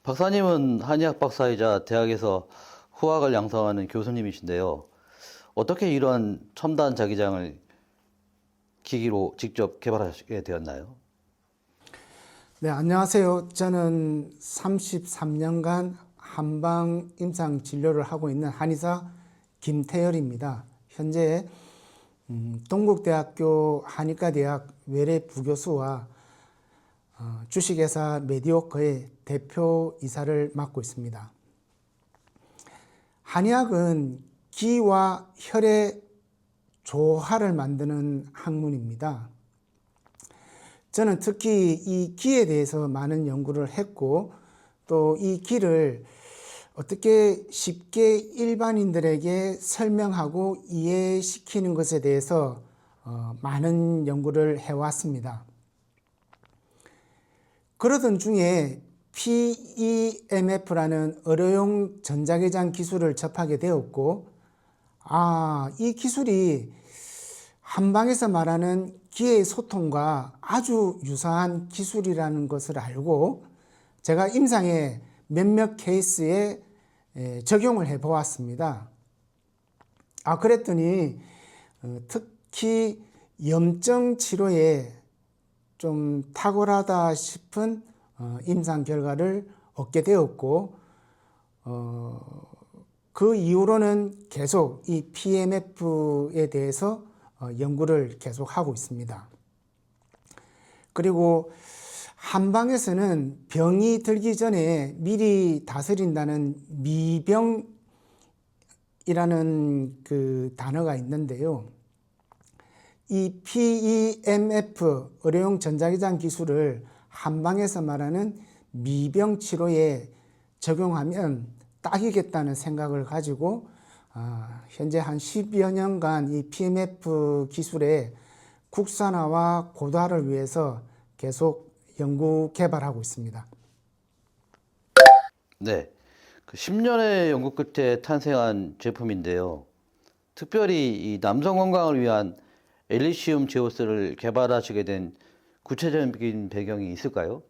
박사님은 한의학 박사이자 대학에서 후학을 양성하는 교수님이신데요. 어떻게 이런 첨단 자기장을 기기로 직접 개발하시게 되었나요? 네, 안녕하세요. 저는 33년간 한방 임상 진료를 하고 있는 한의사 김태열입니다. 현재 동국대학교 한의과대학 외래 부교수와 주식회사 메디오커의 대표이사를 맡고 있습니다. 한의학은 기와 혈의 조화를 만드는 학문입니다. 저는 특히 이 기에 대해서 많은 연구를 했고, 또 이 기를 어떻게 쉽게 일반인들에게 설명하고 이해시키는 것에 대해서 많은 연구를 해왔습니다. 그러던 중에 PEMF라는 의료용 전자기장 기술을 접하게 되었고, 이 기술이 한방에서 말하는 기의 소통과 아주 유사한 기술이라는 것을 알고 제가 임상에 몇몇 케이스에 적용을 해 보았습니다. 그랬더니 특히 염증 치료에 좀 탁월하다 싶은 임상 결과를 얻게 되었고, 그 이후로는 계속 이 PMF에 대해서 연구를 계속하고 있습니다. 그리고 한방에서는 병이 들기 전에 미리 다스린다는 미병이라는 그 단어가 있는데요. 이 PEMF 의료용 전자기장 기술을 한방에서 말하는 미병 치료에 적용하면 딱이겠다는 생각을 가지고 현재 한 10여 년간 이 PMF 기술의 국산화와 고도화를 위해서 계속 연구 개발하고 있습니다. 네, 그 10년의 연구 끝에 탄생한 제품인데요. 특별히 이 남성 건강을 위한 엘리시움 제우스를 개발하시게 된 구체적인 배경이 있을까요?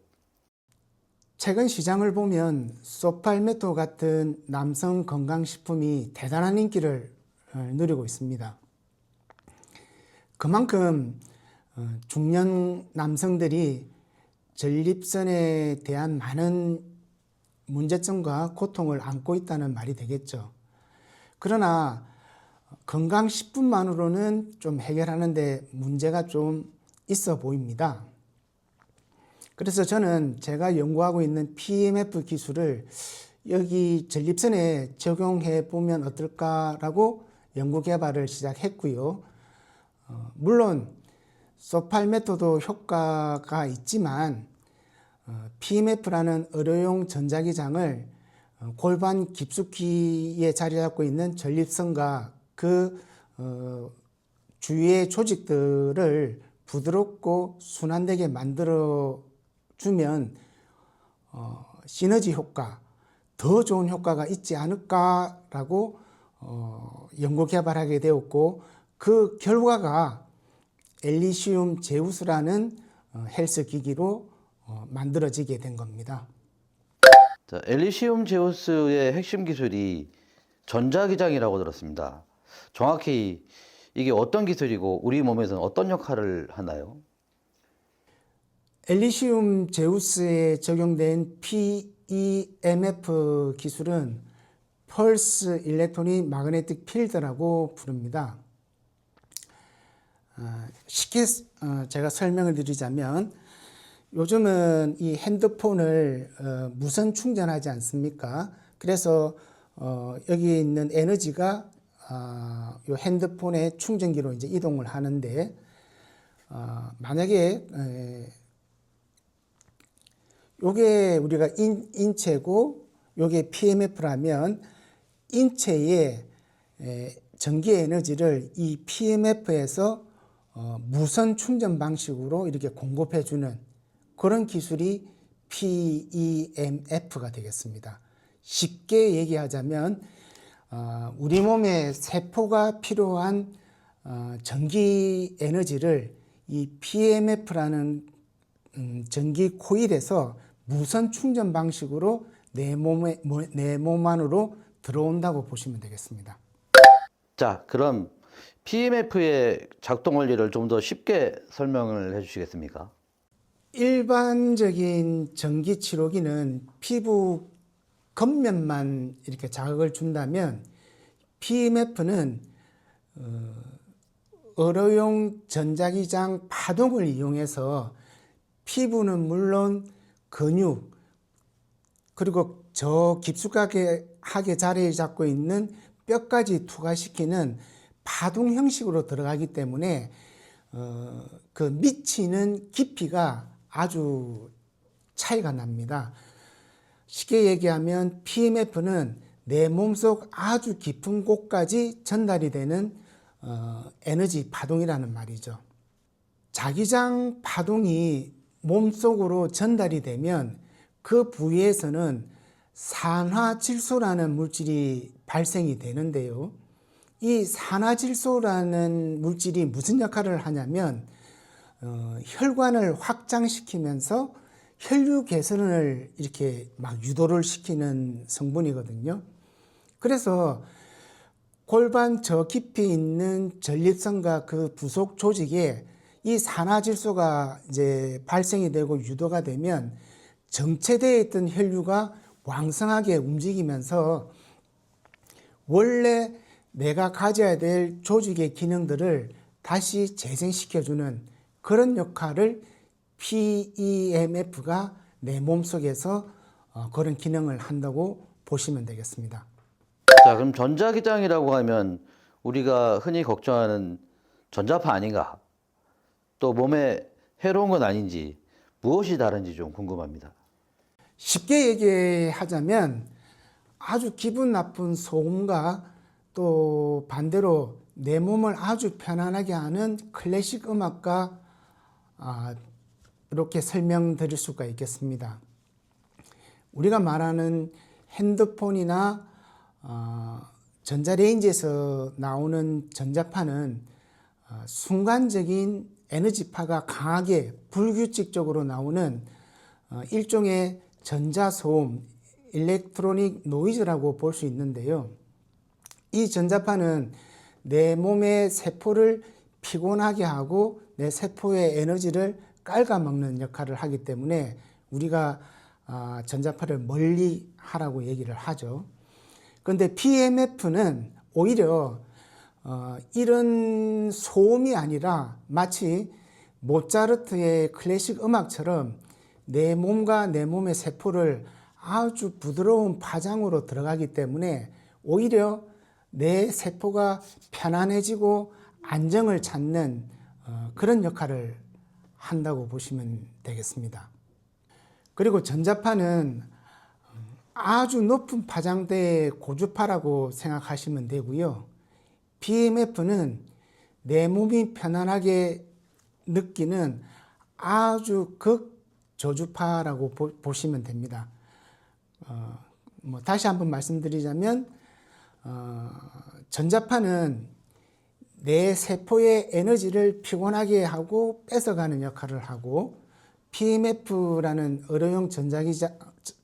최근 시장을 보면 소팔메토 같은 남성 건강식품이 대단한 인기를 누리고 있습니다. 그만큼 중년 남성들이 전립선에 대한 많은 문제점과 고통을 안고 있다는 말이 되겠죠. 그러나 건강식품만으로는 좀 해결하는 데 문제가 좀 있어 보입니다. 그래서 저는 제가 연구하고 있는 PMF 기술을 여기 전립선에 적용해 보면 어떨까라고 연구 개발을 시작했고요. 물론 소팔메토도 효과가 있지만 PMF라는 의료용 전자기장을 골반 깊숙이에 자리 잡고 있는 전립선과 그 주위의 조직들을 부드럽고 순환되게 만들어 주면 시너지 효과, 더 좋은 효과가 있지 않을까라고 연구 개발하게 되었고, 그 결과가 엘리시움 제우스라는 헬스 기기로 만들어지게 된 겁니다. 자, 엘리시움 제우스의 핵심 기술이 전자기장이라고 들었습니다. 정확히 이게 어떤 기술이고 우리 몸에서는 어떤 역할을 하나요? 엘리시움 제우스에 적용된 PEMF 기술은 펄스 일렉트로닉 마그네틱 필드라고 부릅니다. 쉽게 제가 설명을 드리자면, 요즘은 이 핸드폰을 무선 충전하지 않습니까? 그래서 여기 있는 에너지가 이 핸드폰의 충전기로 이제 이동을 하는데, 만약에 요게 우리가 인체고 요게 PMF라면 인체의 전기 에너지를 이 PMF에서 무선 충전 방식으로 이렇게 공급해 주는 그런 기술이 PEMF가 되겠습니다. 쉽게 얘기하자면 우리 몸에 세포가 필요한 전기 에너지를 이 PMF라는 전기 코일에서 무선 충전 방식으로 내 몸 안으로 들어온다고 보시면 되겠습니다. 자, 그럼 PMF의 작동 원리를 좀 더 쉽게 설명을 해 주시겠습니까? 일반적인 전기 치료기는 피부 겉면만 이렇게 자극을 준다면 PMF는 의료용 전자기장 파동을 이용해서 피부는 물론 근육 그리고 저 깊숙하게 자리를 잡고 있는 뼈까지 투과시키는 파동 형식으로 들어가기 때문에 그 미치는 깊이가 아주 차이가 납니다. 쉽게 얘기하면 PMF는 내 몸속 아주 깊은 곳까지 전달이 되는 에너지 파동이라는 말이죠. 자기장 파동이 몸속으로 전달이 되면 그 부위에서는 산화질소라는 물질이 발생이 되는데요. 이 산화질소라는 물질이 무슨 역할을 하냐면 혈관을 확장시키면서 혈류 개선을 이렇게 막 유도를 시키는 성분이거든요. 그래서 골반 저 깊이 있는 전립선과 그 부속 조직에 이 산화질소가 이제 발생이 되고 유도가 되면 정체되어 있던 혈류가 왕성하게 움직이면서 원래 내가 가져야 될 조직의 기능들을 다시 재생시켜주는 그런 역할을 PEMF가 내 몸속에서 그런 기능을 한다고 보시면 되겠습니다. 자, 그럼 전자기장이라고 하면 우리가 흔히 걱정하는 전자파 아닌가? 또 몸에 해로운 건 아닌지 무엇이 다른지 좀 궁금합니다. 쉽게 얘기하자면 아주 기분 나쁜 소음과 또 반대로 내 몸을 아주 편안하게 하는 클래식 음악과 이렇게 설명드릴 수가 있겠습니다. 우리가 말하는 핸드폰이나 전자레인지에서 나오는 전자파는 순간적인 에너지파가 강하게 불규칙적으로 나오는 일종의 전자소음, 일렉트로닉 노이즈라고 볼 수 있는데요. 이 전자파는 내 몸의 세포를 피곤하게 하고 내 세포의 에너지를 깔아먹는 역할을 하기 때문에 우리가 전자파를 멀리 하라고 얘기를 하죠. 그런데 PMF는 오히려 이런 소음이 아니라 마치 모차르트의 클래식 음악처럼 내 몸과 내 몸의 세포를 아주 부드러운 파장으로 들어가기 때문에 오히려 내 세포가 편안해지고 안정을 찾는 그런 역할을 한다고 보시면 되겠습니다. 그리고 전자파는 아주 높은 파장대의 고주파라고 생각하시면 되고요. PMF는 내 몸이 편안하게 느끼는 아주 극저주파라고 보시면 됩니다. 다시 한번 말씀드리자면 전자파는 내 세포의 에너지를 피곤하게 하고 뺏어가는 역할을 하고 PMF라는 의료용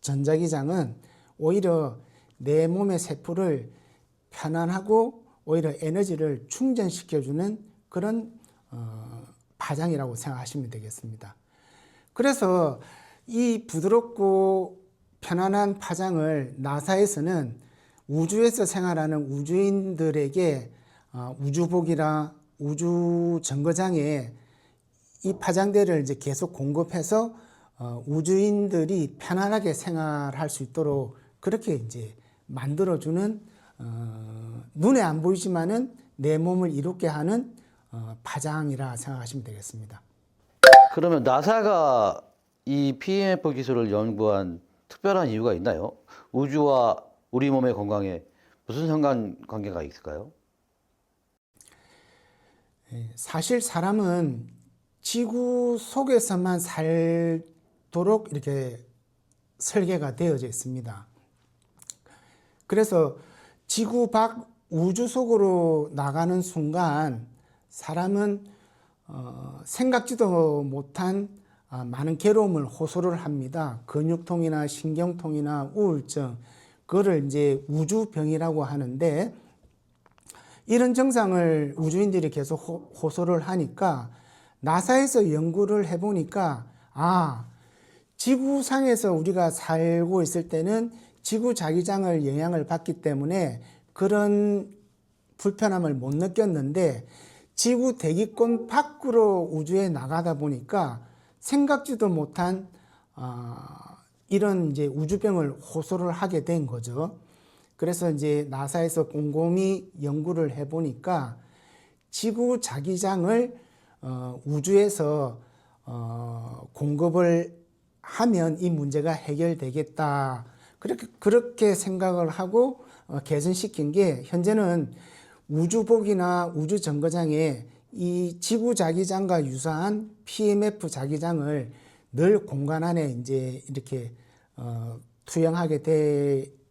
전자기장은 오히려 내 몸의 세포를 편안하고 오히려 에너지를 충전시켜주는 그런 파장이라고 생각하시면 되겠습니다. 그래서 이 부드럽고 편안한 파장을 나사에서는 우주에서 생활하는 우주인들에게 우주복이나 우주 정거장에 이 파장대를 이제 계속 공급해서 우주인들이 편안하게 생활할 수 있도록 그렇게 이제 만들어주는 눈에 안 보이지만은 내 몸을 이롭게 하는 파장이라 생각하시면 되겠습니다. 그러면 나사가 이 PMF 기술을 연구한 특별한 이유가 있나요? 우주와 우리 몸의 건강에 무슨 상관관계가 있을까요? 사실 사람은 지구 속에서만 살도록 이렇게 설계가 되어져 있습니다. 그래서 지구 밖 우주 속으로 나가는 순간 사람은 생각지도 못한 많은 괴로움을 호소를 합니다. 근육통이나 신경통이나 우울증, 그거를 이제 우주병이라고 하는데, 이런 증상을 우주인들이 계속 호소를 하니까 나사에서 연구를 해보니까 지구상에서 우리가 살고 있을 때는 지구 자기장을 영향을 받기 때문에 그런 불편함을 못 느꼈는데, 지구 대기권 밖으로 우주에 나가다 보니까 생각지도 못한 이런 이제 우주병을 호소를 하게 된 거죠. 그래서 이제 나사에서 곰곰이 연구를 해보니까 지구 자기장을 우주에서 공급을 하면 이 문제가 해결되겠다. 그렇게 생각을 하고 개선시킨 게, 현재는 우주복이나 우주정거장에 이 지구 자기장과 유사한 PMF 자기장을 늘 공간 안에 이제 이렇게 투영하게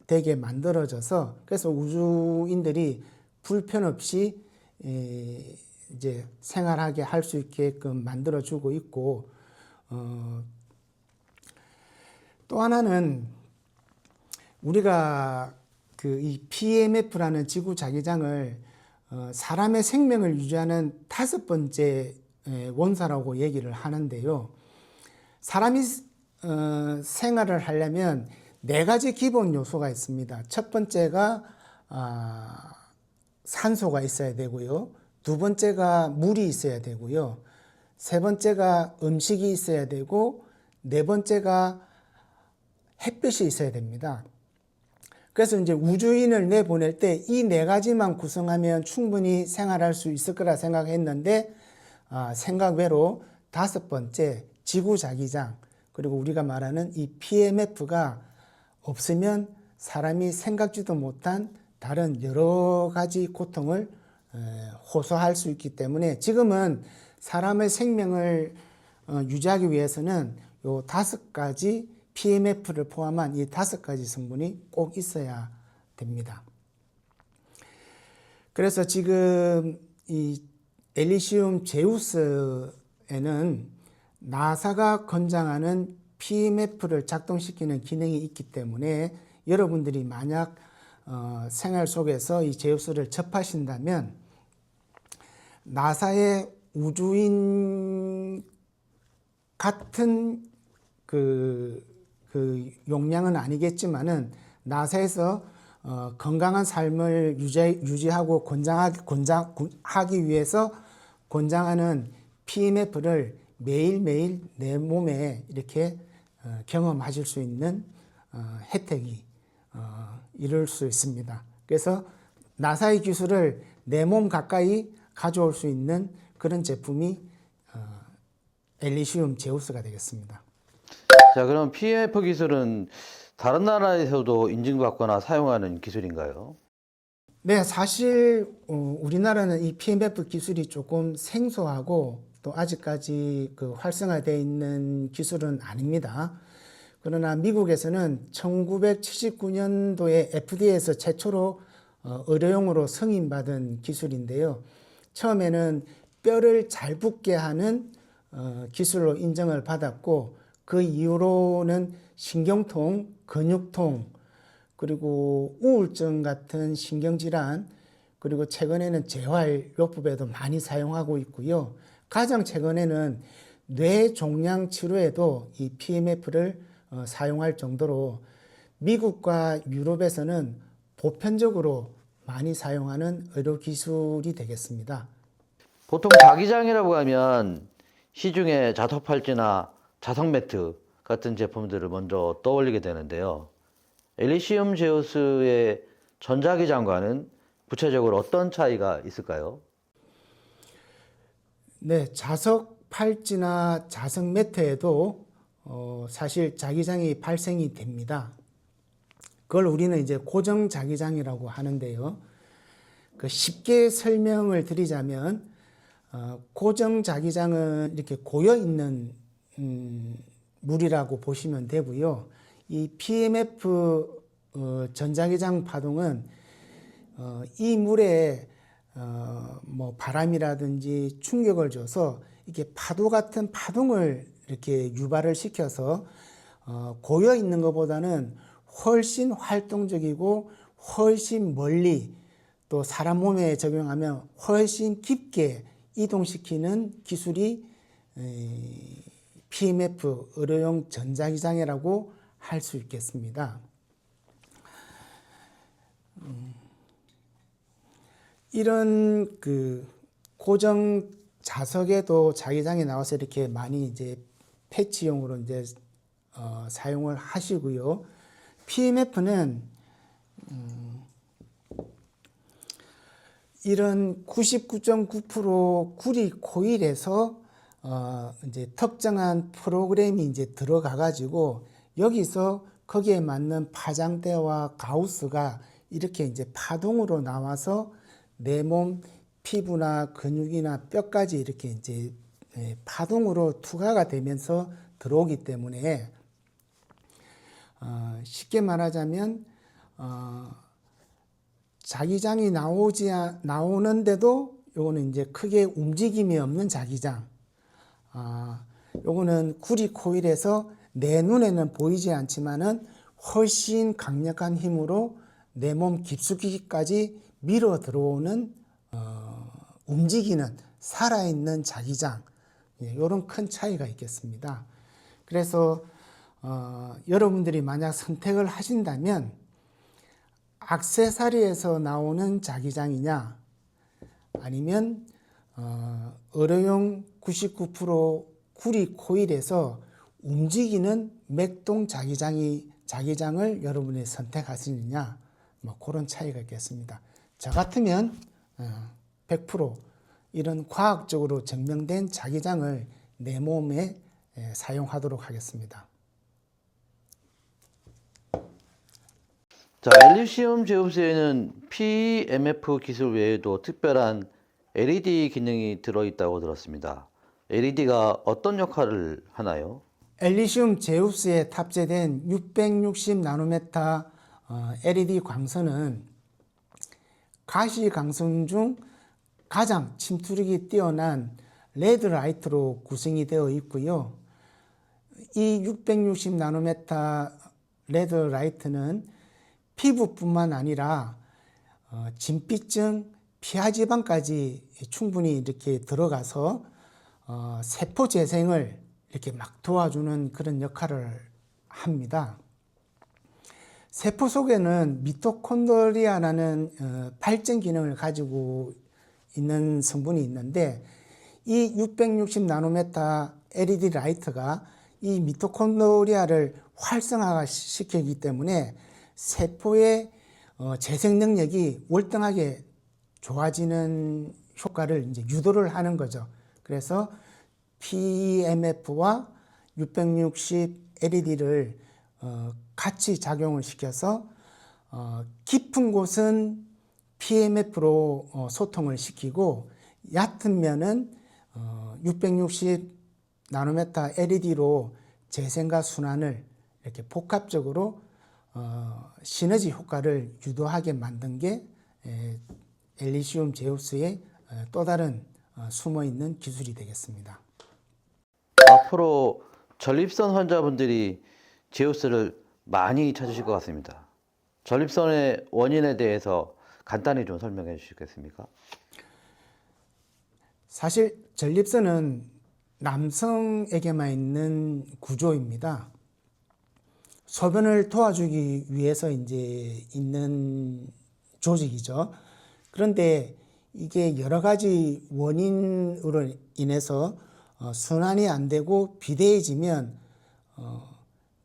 되게 만들어져서, 그래서 우주인들이 불편 없이 이제 생활하게 할 수 있게끔 만들어주고 있고, 또 하나는 우리가 이 PMF라는 지구 자기장을 사람의 생명을 유지하는 5번째 원소라고 얘기를 하는데요. 사람이 생활을 하려면 4가지 기본 요소가 있습니다. 첫 번째가 산소가 있어야 되고요. 두 번째가 물이 있어야 되고요. 세 번째가 음식이 있어야 되고, 네 번째가 햇빛이 있어야 됩니다. 그래서 이제 우주인을 내보낼 때 이 4가지만 구성하면 충분히 생활할 수 있을 거라 생각했는데, 생각 외로 5번째 지구 자기장, 그리고 우리가 말하는 이 PMF가 없으면 사람이 생각지도 못한 다른 여러 가지 고통을 호소할 수 있기 때문에, 지금은 사람의 생명을 유지하기 위해서는 요 5가지 PMF를 포함한 이 5가지 성분이 꼭 있어야 됩니다. 그래서 지금 이 엘리시움 제우스에는 나사가 권장하는 PMF를 작동시키는 기능이 있기 때문에, 여러분들이 만약 생활 속에서 이 제우스를 접하신다면 나사의 우주인 같은 그 용량은 아니겠지만은, 나사에서 건강한 삶을 유지하고 권장하기 위해서 권장하는 PMF를 매일매일 내 몸에 이렇게 경험하실 수 있는 혜택이 이룰 수 있습니다. 그래서 나사의 기술을 내 몸 가까이 가져올 수 있는 그런 제품이 엘리시움 제우스가 되겠습니다. 자, 그럼 PMF 기술은 다른 나라에서도 인증받거나 사용하는 기술인가요? 네, 사실 우리나라는 이 PMF 기술이 조금 생소하고 또 아직까지 활성화되어 있는 기술은 아닙니다. 그러나 미국에서는 1979년도에 FDA에서 최초로 의료용으로 승인받은 기술인데요. 처음에는 뼈를 잘 붙게 하는 기술로 인정을 받았고, 그 이후로는 신경통, 근육통, 그리고 우울증 같은 신경질환, 그리고 최근에는 재활요법에도 많이 사용하고 있고요. 가장 최근에는 뇌종양 치료에도 이 PMF를 사용할 정도로 미국과 유럽에서는 보편적으로 많이 사용하는 의료기술이 되겠습니다. 보통 자기장이라고 하면 시중에 자석팔찌나 자석 매트 같은 제품들을 먼저 떠올리게 되는데요. 엘리시움 제우스의 전자기장과는 구체적으로 어떤 차이가 있을까요? 네, 자석 팔찌나 자석 매트에도 사실 자기장이 발생이 됩니다. 그걸 우리는 이제 고정 자기장이라고 하는데요. 쉽게 설명을 드리자면 고정 자기장은 이렇게 고여 있는 물이라고 보시면 되고요. 이 PMF 전자기장 파동은 이 물에 뭐 바람이라든지 충격을 줘서 이렇게 파도 같은 파동을 이렇게 유발을 시켜서 고여 있는 것보다는 훨씬 활동적이고 훨씬 멀리 또 사람 몸에 적용하면 훨씬 깊게 이동시키는 기술이 PMF 의료용 전자기장이라고 할 수 있겠습니다. 이런 그 고정 자석에도 자기장이 나와서 이렇게 많이 이제 패치용으로 이제 사용을 하시고요. PMF는 이런 99.9% 구리 코일에서 이제 특정한 프로그램이 이제 들어가 가지고 여기서 거기에 맞는 파장대와 가우스가 이렇게 이제 파동으로 나와서 내 몸 피부나 근육이나 뼈까지 이렇게 이제 파동으로 투과가 되면서 들어오기 때문에 쉽게 말하자면 자기장이 나오는데도 요거는 이제 크게 움직임이 없는 자기장. 요거는 구리 코일에서 내 눈에는 보이지 않지만은 훨씬 강력한 힘으로 내 몸 깊숙이까지 밀어 들어오는 움직이는 살아있는 자기장. 이런 큰 차이가 있겠습니다. 그래서 여러분들이 만약 선택을 하신다면 액세서리에서 나오는 자기장이냐 아니면 의료용 99% 구리 코일에서 움직이는 맥동 자기장을 여러분이 선택하시느냐 뭐 그런 차이가 있겠습니다. 저 같으면 100% 이런 과학적으로 증명된 자기장을 내 몸에 사용하도록 하겠습니다. 자, 엘리시움 제우스에는 PMF 기술 외에도 특별한 LED 기능이 들어있다고 들었습니다. LED가 어떤 역할을 하나요? 엘리시움 제우스에 탑재된 660 나노메타 LED 광선은 가시 광선 중 가장 침투력이 뛰어난 레드 라이트로 구성이 되어 있고요. 이 660 나노메타 레드 라이트는 피부뿐만 아니라 진피증, 피하지방까지 충분히 이렇게 들어가서 세포 재생을 이렇게 막 도와주는 그런 역할을 합니다. 세포 속에는 미토콘드리아라는 발전 기능을 가지고 있는 성분이 있는데 이 660 나노메타 LED 라이트가 이 미토콘드리아를 활성화시키기 때문에 세포의 재생 능력이 월등하게 좋아지는 효과를 이제 유도를 하는 거죠. 그래서 PMF와 660 LED를 같이 작용을 시켜서 깊은 곳은 PMF로 소통을 시키고 얕은 면은 660 나노메타 LED로 재생과 순환을 이렇게 복합적으로 시너지 효과를 유도하게 만든 게 엘리시움 제우스의 또 다른 숨어있는 기술이 되겠습니다. 앞으로 전립선 환자분들이 제우스를 많이 찾으실 것 같습니다. 전립선의 원인에 대해서 간단히 좀 설명해 주시겠습니까? 사실 전립선은 남성에게만 있는 구조입니다. 소변을 도와주기 위해서 이제 있는 조직이죠. 그런데 이게 여러 가지 원인으로 인해서 순환이 안 되고 비대해지면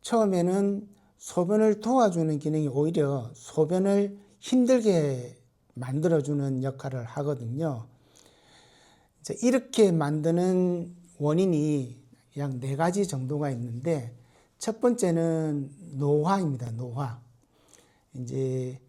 처음에는 소변을 도와주는 기능이 오히려 소변을 힘들게 만들어주는 역할을 하거든요. 이렇게 만드는 원인이 약 4가지 정도가 있는데 첫 번째는 노화입니다. 노화. 이제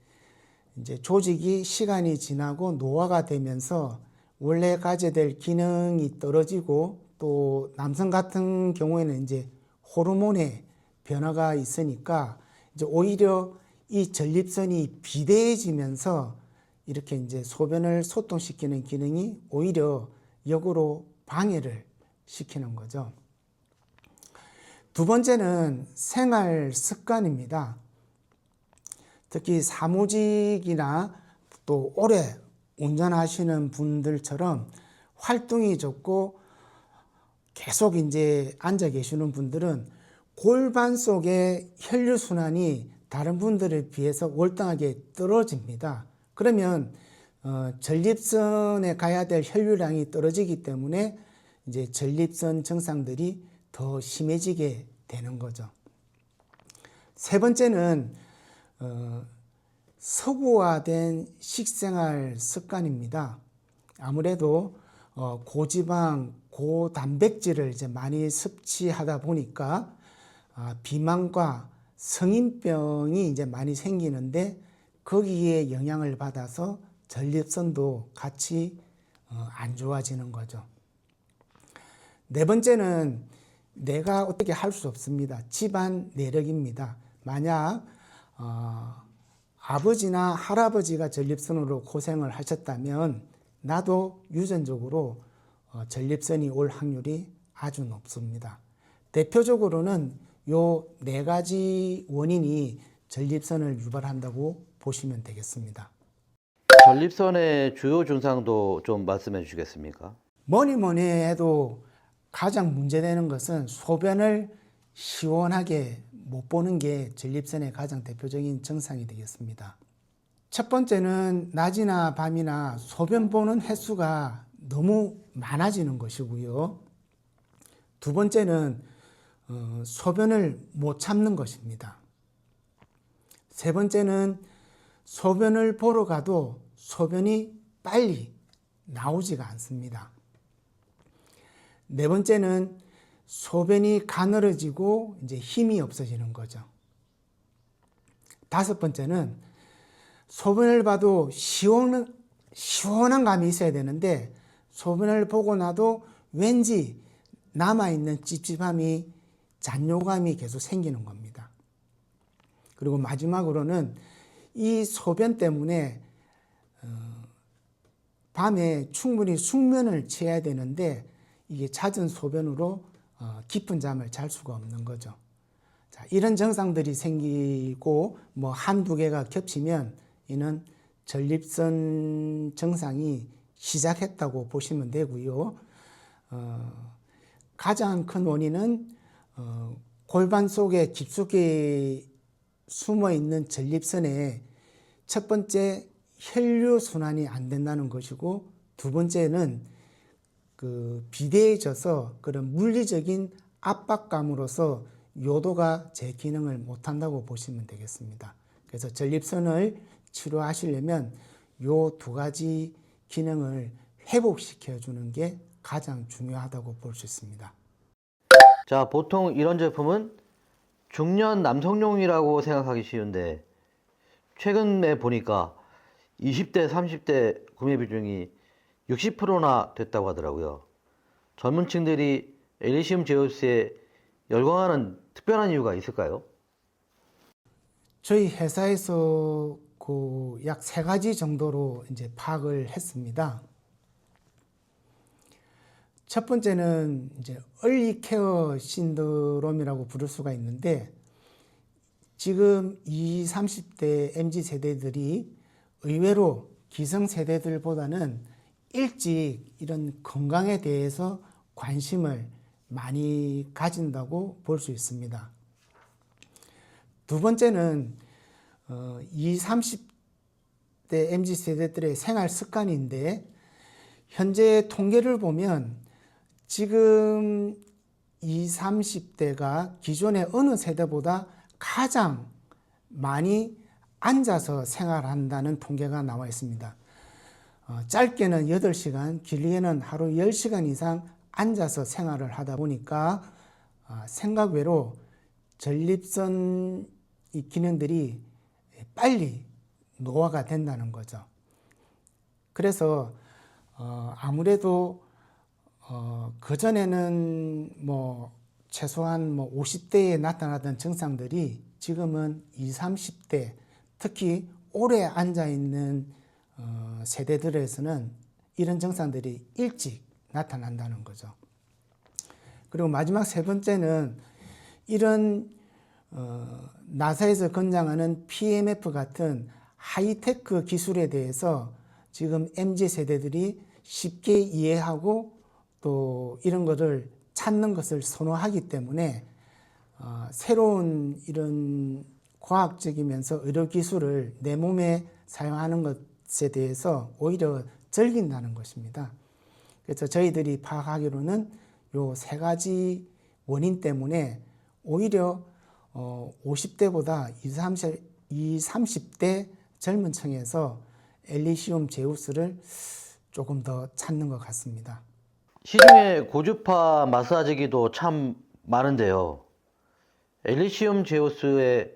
조직이 시간이 지나고 노화가 되면서 원래 가져야 될 기능이 떨어지고 또 남성 같은 경우에는 이제 호르몬의 변화가 있으니까 이제 오히려 이 전립선이 비대해지면서 이렇게 이제 소변을 소통시키는 기능이 오히려 역으로 방해를 시키는 거죠. 두 번째는 생활 습관입니다. 특히 사무직이나 또 오래 운전하시는 분들처럼 활동이 적고 계속 이제 앉아 계시는 분들은 골반 속의 혈류순환이 다른 분들에 비해서 월등하게 떨어집니다. 그러면 전립선에 가야 될 혈류량이 떨어지기 때문에 이제 전립선 증상들이 더 심해지게 되는 거죠. 세 번째는 서구화된 식생활 습관입니다. 아무래도 고지방, 고단백질을 이제 많이 섭취하다 보니까 비만과 성인병이 이제 많이 생기는데 거기에 영향을 받아서 전립선도 같이 안 좋아지는 거죠. 네 번째는 내가 어떻게 할 수 없습니다. 집안 내력입니다. 만약 아버지나 할아버지가 전립선으로 고생을 하셨다면 나도 유전적으로 전립선이 올 확률이 아주 높습니다. 대표적으로는 요 네 가지 원인이 전립선을 유발한다고 보시면 되겠습니다. 전립선의 주요 증상도 좀 말씀해 주시겠습니까? 뭐니 해도 가장 문제되는 것은 소변을 시원하게 못 보는 게 전립선의 가장 대표적인 증상이 되겠습니다. 첫 번째는 낮이나 밤이나 소변 보는 횟수가 너무 많아지는 것이고요. 두 번째는 소변을 못 참는 것입니다. 세 번째는 소변을 보러 가도 소변이 빨리 나오지가 않습니다. 네 번째는 소변이 가늘어지고 이제 힘이 없어지는 거죠. 다섯 번째는 소변을 봐도 시원한 감이 있어야 되는데 소변을 보고 나도 왠지 남아있는 찝찝함이 잔뇨감이 계속 생기는 겁니다. 그리고 마지막으로는 이 소변 때문에 밤에 충분히 숙면을 취해야 되는데 이게 잦은 소변으로 깊은 잠을 잘 수가 없는 거죠. 자, 이런 증상들이 생기고 뭐 한두 개가 겹치면 이는 전립선 증상이 시작했다고 보시면 되고요. 가장 큰 원인은 골반 속에 깊숙이 숨어 있는 전립선에 첫 번째 혈류 순환이 안 된다는 것이고 두 번째는 비대해져서 그런 물리적인 압박감으로서 요도가 제 기능을 못한다고 보시면 되겠습니다. 그래서 전립선을 치료하시려면 요 두 가지 기능을 회복시켜 주는 게 가장 중요하다고 볼 수 있습니다. 자, 보통 이런 제품은 중년 남성용이라고 생각하기 쉬운데 최근에 보니까 20대, 30대 구매 비중이 60%나 됐다고 하더라고요. 젊은 층들이 엘리시움 제우스에 열광하는 특별한 이유가 있을까요? 저희 회사에서 약 세 가지 정도로 이제 파악을 했습니다. 첫 번째는 이제 얼리 케어 신드롬이라고 부를 수가 있는데 지금 20, 30대 MZ 세대들이 의외로 기성 세대들보다는 일찍 이런 건강에 대해서 관심을 많이 가진다고 볼 수 있습니다. 두 번째는 20, 30대 MZ 세대들의 생활 습관인데 현재 통계를 보면 지금 20, 30대가 기존의 어느 세대보다 가장 많이 앉아서 생활한다는 통계가 나와 있습니다. 짧게는 8시간, 길게는 하루 10시간 이상 앉아서 생활을 하다 보니까 생각 외로 전립선 이 기능들이 빨리 노화가 된다는 거죠. 그래서 아무래도 그전에는 최소한 50대에 나타나던 증상들이 지금은 20, 30대 특히 오래 앉아있는 세대들에서는 이런 증상들이 일찍 나타난다는 거죠. 그리고 마지막 세 번째는 이런 나사에서 권장하는 PMF 같은 하이테크 기술에 대해서 지금 MZ 세대들이 쉽게 이해하고 또 이런 것을 찾는 것을 선호하기 때문에 새로운 이런 과학적이면서 의료 기술을 내 몸에 사용하는 것에 대해서 오히려 즐긴다는 것입니다. 그래서 저희들이 파악하기로는 요 세 가지 원인 때문에 오히려 50대보다 20, 30대 젊은 층에서 엘리시움 제우스를 조금 더 찾는 것 같습니다. 시중에 고주파 마사지기도 참 많은데요. 엘리시움 제우스의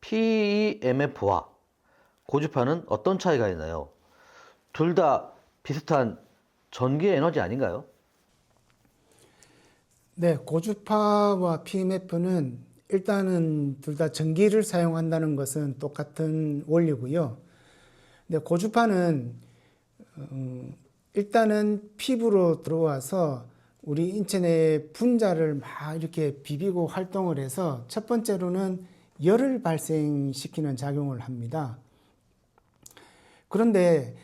PEMF와 고주파는 어떤 차이가 있나요? 둘 다 비슷한 전기 에너지 아닌가요? 네, 고주파와 PMF는 일단은 둘 다 전기를 사용한다는 것은 똑같은 원리고요. 근데 고주파는 일단은 피부로 들어와서 우리 인체 내 분자를 막 이렇게 비비고 활동을 해서 첫 번째로는 열을 발생시키는 작용을 합니다. 그런데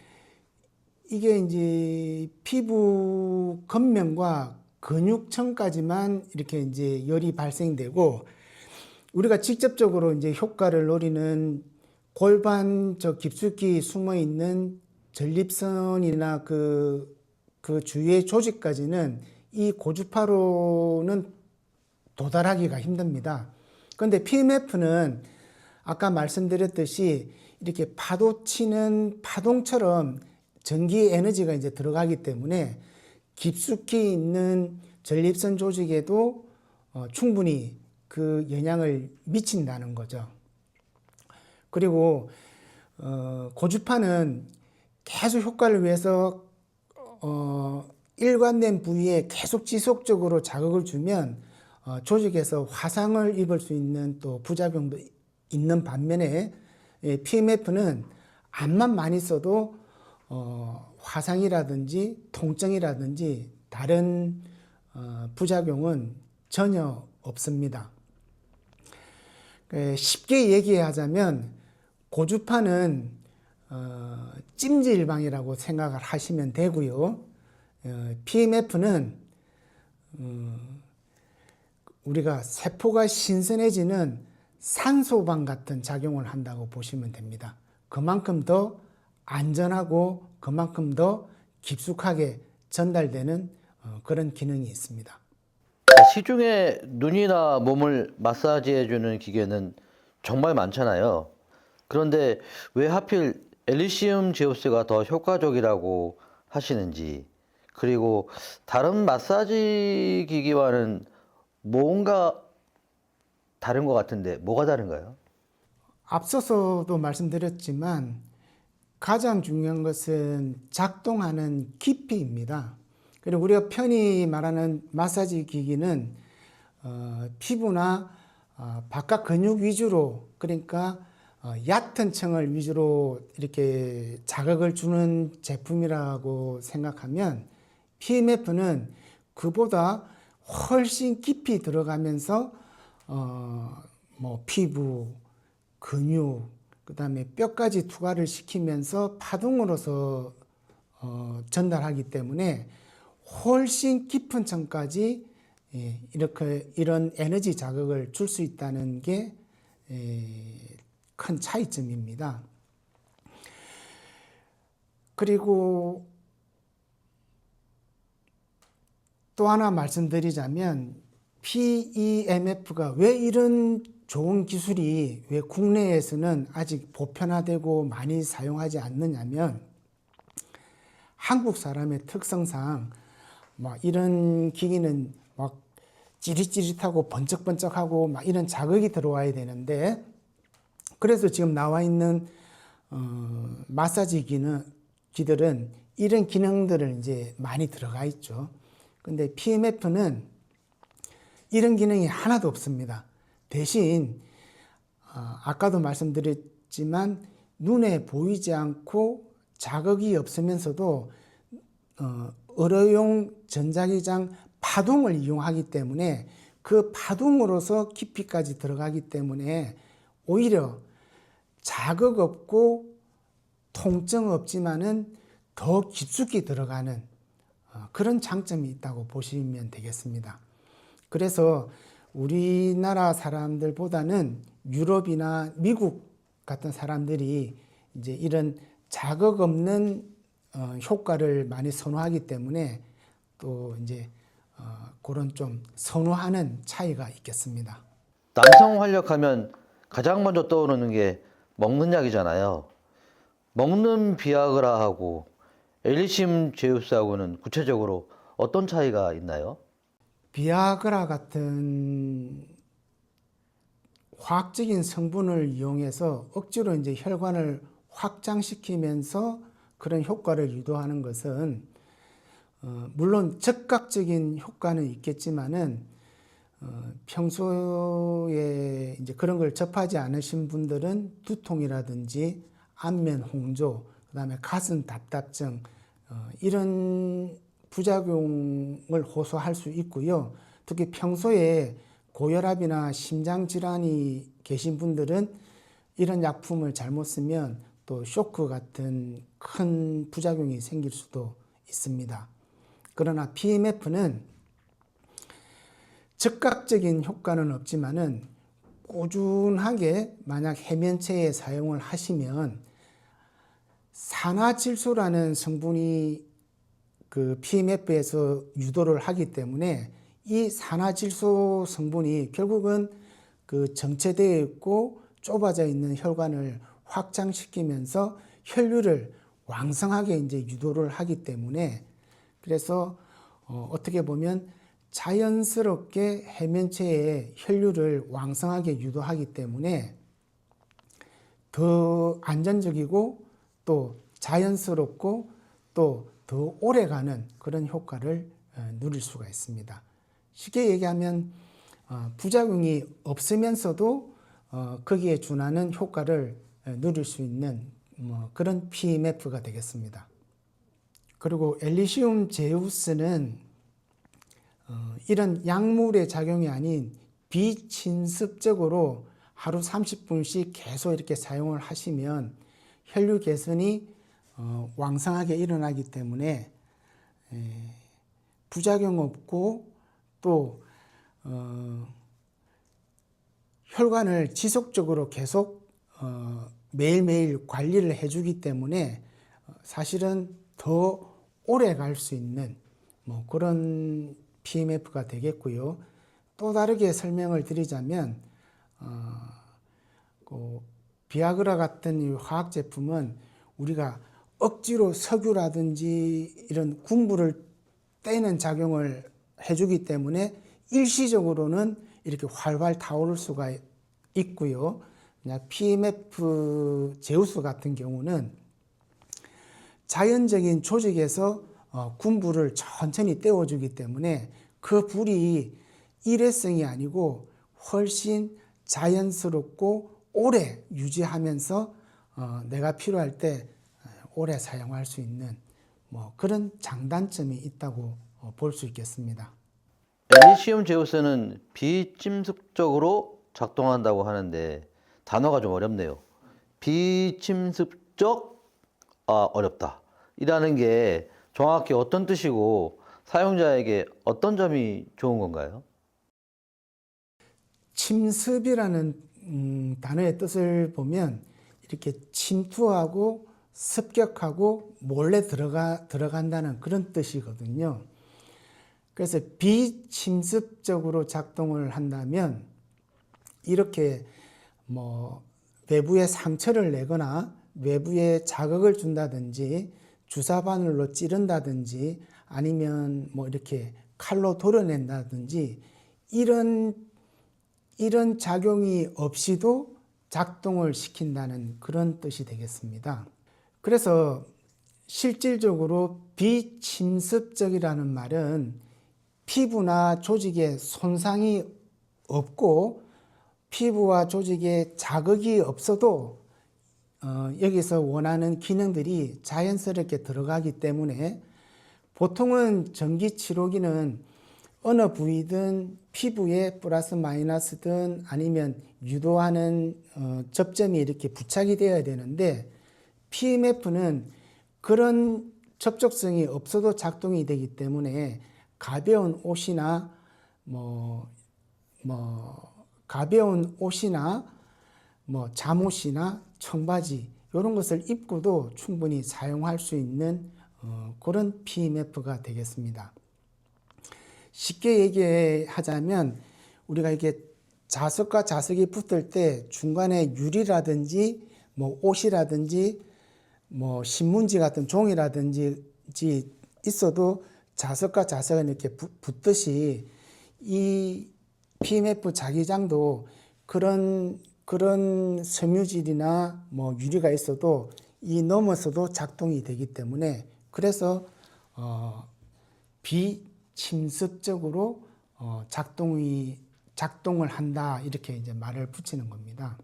이게 이제 피부 겉면과 근육층까지만 이렇게 이제 열이 발생되고 우리가 직접적으로 이제 효과를 노리는 골반 저 깊숙이 숨어 있는 전립선이나 그 주위의 조직까지는 이 고주파로는 도달하기가 힘듭니다. 그런데 PMF는 아까 말씀드렸듯이 이렇게 파도 치는 파동처럼 전기 에너지가 이제 들어가기 때문에 깊숙이 있는 전립선 조직에도 충분히 그 영향을 미친다는 거죠. 그리고 고주파는 계속 효과를 위해서 일관된 부위에 계속 지속적으로 자극을 주면 조직에서 화상을 입을 수 있는 또 부작용도 있는 반면에 PMF는 암만 많이 써도 화상이라든지 통증이라든지 다른 부작용은 전혀 없습니다. 쉽게 얘기하자면 고주파는 찜질방이라고 생각을 하시면 되고요. PMF는 우리가 세포가 신선해지는 산소방 같은 작용을 한다고 보시면 됩니다. 그만큼 더 안전하고 그만큼 더 깊숙하게 전달되는 그런 기능이 있습니다. 시중에 눈이나 몸을 마사지해주는 기계는 정말 많잖아요. 그런데 왜 하필 엘리시움 제우스가 더 효과적이라고 하시는지, 그리고 다른 마사지 기기와는 뭔가 다른 것 같은데 뭐가 다른가요? 앞서서도 말씀드렸지만 가장 중요한 것은 작동하는 깊이입니다. 그리고 우리가 편히 말하는 마사지 기기는 피부나 바깥 근육 위주로, 그러니까 얕은 층을 위주로 이렇게 자극을 주는 제품이라고 생각하면 PMF는 그보다 훨씬 깊이 들어가면서 뭐 피부, 근육, 그다음에 뼈까지 투과를 시키면서 파동으로서 전달하기 때문에 훨씬 깊은 층까지 이런 에너지 자극을 줄 수 있다는 게 큰 차이점입니다. 그리고 또 하나 말씀드리자면 PEMF가 왜 이런 좋은 기술이 왜 국내에서는 아직 보편화되고 많이 사용하지 않느냐면 한국 사람의 특성상 막 이런 기기는 막 찌릿찌릿하고 번쩍번쩍하고 막 이런 자극이 들어와야 되는데, 그래서 지금 나와 있는 마사지 기들은 이런 기능들을 이제 많이 들어가 있죠. 근데 PMF는 이런 기능이 하나도 없습니다. 대신 아까도 말씀드렸지만 눈에 보이지 않고 자극이 없으면서도 의료용 전자기장 파동을 이용하기 때문에 그 파동으로서 깊이까지 들어가기 때문에 오히려 자극 없고 통증 없지만은 더 깊숙이 들어가는 그런 장점이 있다고 보시면 되겠습니다. 그래서 우리나라 사람들보다는 유럽이나 미국 같은 사람들이 이제 이런 자극 없는 효과를 많이 선호하기 때문에 또 이제 그런 좀 선호하는 차이가 있겠습니다. 남성 활력하면 가장 먼저 떠오르는 게 먹는 약이잖아요. 먹는 비아그라하고 엘리시움 제우스하고는 구체적으로 어떤 차이가 있나요? 비아그라 같은 화학적인 성분을 이용해서 억지로 이제 혈관을 확장시키면서 그런 효과를 유도하는 것은 물론 즉각적인 효과는 있겠지만은 평소에 이제 그런 걸 접하지 않으신 분들은 두통이라든지 안면 홍조, 그다음에 가슴 답답증 이런 부작용을 호소할 수 있고요. 특히 평소에 고혈압이나 심장 질환이 계신 분들은 이런 약품을 잘못 쓰면 또 쇼크 같은 큰 부작용이 생길 수도 있습니다. 그러나 PMF는 즉각적인 효과는 없지만은 꾸준하게 만약 해면체에 사용을 하시면 산화질소라는 성분이 그 PMF에서 유도를 하기 때문에 이 산화질소 성분이 결국은 그 정체되어 있고 좁아져 있는 혈관을 확장시키면서 혈류를 왕성하게 이제 유도를 하기 때문에 그래서 어떻게 보면 자연스럽게 해면체에 혈류를 왕성하게 유도하기 때문에 더 안전적이고 또 자연스럽고 또 더 오래가는 그런 효과를 누릴 수가 있습니다. 쉽게 얘기하면 부작용이 없으면서도 거기에 준하는 효과를 누릴 수 있는 그런 PMF가 되겠습니다. 그리고 엘리시움 제우스는 이런 약물의 작용이 아닌 비침습적으로 하루 30분씩 계속 이렇게 사용을 하시면 혈류 개선이 왕성하게 일어나기 때문에 부작용 없고 또 혈관을 지속적으로 계속 매일매일 관리를 해주기 때문에 사실은 더 오래 갈 수 있는 그런 PMF가 되겠고요. 또 다르게 설명을 드리자면 비아그라 같은 이 화학 제품은 우리가 억지로 석유라든지 이런 군부를 떼는 작용을 해주기 때문에 일시적으로는 이렇게 활활 타오를 수가 있고요. PMF 제우스 같은 경우는 자연적인 조직에서 군부를 천천히 떼어주기 때문에 그 불이 일회성이 아니고 훨씬 자연스럽고 오래 유지하면서 내가 필요할 때 오래 사용할 수 있는 그런 장단점이 있다고 볼 수 있겠습니다. 엘리시움 제우스는 비침습적으로 작동한다고 하는데 단어가 좀 어렵네요. 비침습적, 어렵다. 이라는 게 정확히 어떤 뜻이고 사용자에게 어떤 점이 좋은 건가요? 침습이라는 단어의 뜻을 보면 이렇게 침투하고 습격하고 몰래 들어간다는 그런 뜻이거든요. 그래서 비침습적으로 작동을 한다면 이렇게 외부에 상처를 내거나 외부에 자극을 준다든지 주사바늘로 찌른다든지 아니면 이렇게 칼로 도려낸다든지 이런 작용이 없이도 작동을 시킨다는 그런 뜻이 되겠습니다. 그래서 실질적으로 비침습적이라는 말은 피부나 조직에 손상이 없고 피부와 조직에 자극이 없어도 여기서 원하는 기능들이 자연스럽게 들어가기 때문에 보통은 전기치료기는 어느 부위든 피부에 플러스 마이너스든 아니면 유도하는 접점이 이렇게 부착이 되어야 되는데 PMF는 그런 접촉성이 없어도 작동이 되기 때문에 가벼운 옷이나 가벼운 옷이나 잠옷이나 청바지 이런 것을 입고도 충분히 사용할 수 있는 그런 PMF가 되겠습니다. 쉽게 얘기하자면 우리가 이게 자석과 자석이 붙을 때 중간에 유리라든지 옷이라든지 신문지 같은 종이라든지 있어도 자석과 자석은 이렇게 붙듯이 이 PMF 자기장도 그런 섬유질이나 유리가 있어도 이 넘어서도 작동이 되기 때문에 그래서 비침습적으로 작동을 한다 이렇게 이제 말을 붙이는 겁니다.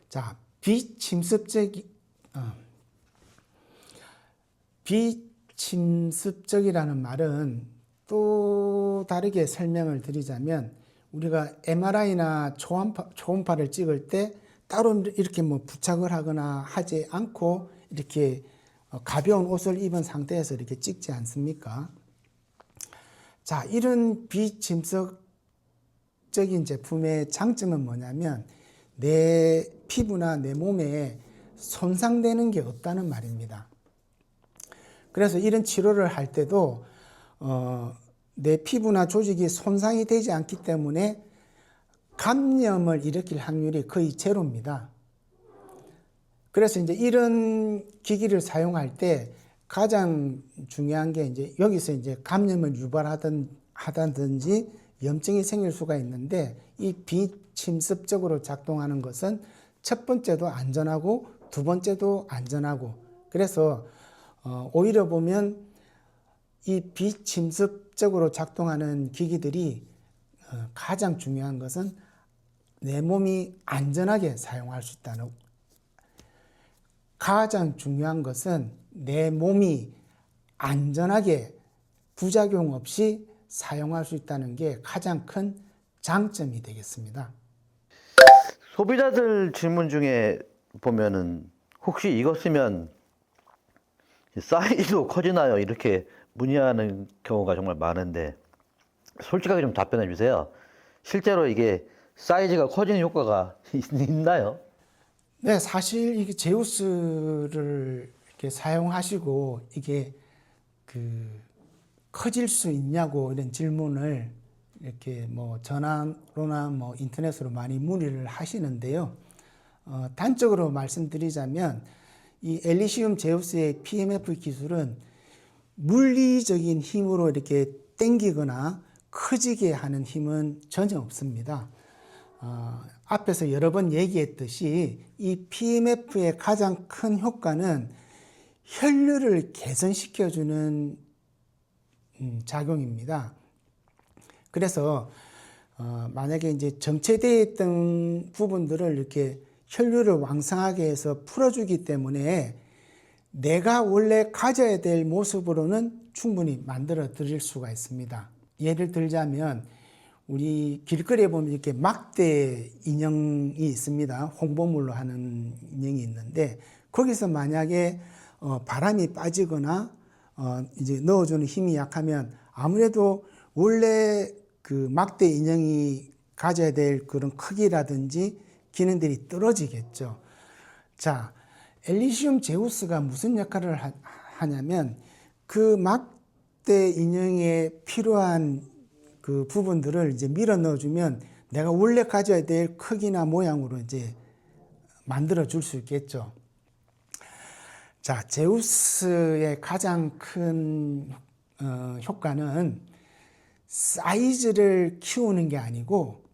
자, 비침습적이라는 말은 또 다르게 설명을 드리자면 우리가 MRI나 초음파를 찍을 때 따로 이렇게 부착을 하거나 하지 않고 이렇게 가벼운 옷을 입은 상태에서 이렇게 찍지 않습니까? 자, 이런 비침습적인 제품의 장점은 뭐냐면 내 피부나 내 몸에 손상되는 게 없다는 말입니다. 그래서 이런 치료를 할 때도 내 피부나 조직이 손상이 되지 않기 때문에 감염을 일으킬 확률이 거의 제로입니다. 그래서 이제 이런 기기를 사용할 때 가장 중요한 게 이제 여기서 이제 감염을 유발하든지 염증이 생길 수가 있는데 이 비침습적으로 작동하는 것은 첫 번째도 안전하고 두 번째도 안전하고 그래서 오히려 보면 이 비침습적으로 작동하는 기기들이 가장 중요한 것은 내 몸이 안전하게 사용할 수 있다는 가장 중요한 것은 내 몸이 안전하게 부작용 없이 사용할 수 있다는 게 가장 큰 장점이 되겠습니다. 소비자들 질문 중에 보면은 혹시 이거 쓰면 사이즈도 커지나요? 이렇게 문의하는 경우가 정말 많은데 솔직하게 좀 답변해 주세요. 실제로 이게 사이즈가 커지는 효과가 있나요? 네, 사실 이게 제우스를 이렇게 사용하시고 이게 커질 수 있냐고 이런 질문을 이렇게 전화로나 인터넷으로 많이 문의를 하시는데요. 단적으로 말씀드리자면 이 엘리시움 제우스의 PMF 기술은 물리적인 힘으로 이렇게 당기거나 커지게 하는 힘은 전혀 없습니다. 앞에서 여러 번 얘기했듯이 이 PMF의 가장 큰 효과는 혈류를 개선시켜주는 작용입니다. 그래서 만약에 이제 정체되어 있던 부분들을 이렇게 혈류를 왕성하게 해서 풀어주기 때문에 내가 원래 가져야 될 모습으로는 충분히 만들어 드릴 수가 있습니다. 예를 들자면 우리 길거리에 보면 이렇게 막대 인형이 있습니다. 홍보물로 하는 인형이 있는데 거기서 만약에 바람이 빠지거나 이제 넣어주는 힘이 약하면 아무래도 원래 그 막대 인형이 가져야 될 그런 크기라든지 기능들이 떨어지겠죠. 자, 엘리시움 제우스가 무슨 역할을 하냐면 그 막대 인형에 필요한 그 부분들을 이제 밀어 넣어주면 내가 원래 가져야 될 크기나 모양으로 이제 만들어 줄 수 있겠죠. 자, 제우스의 가장 큰 효과는 사이즈를 키우는 게 아니고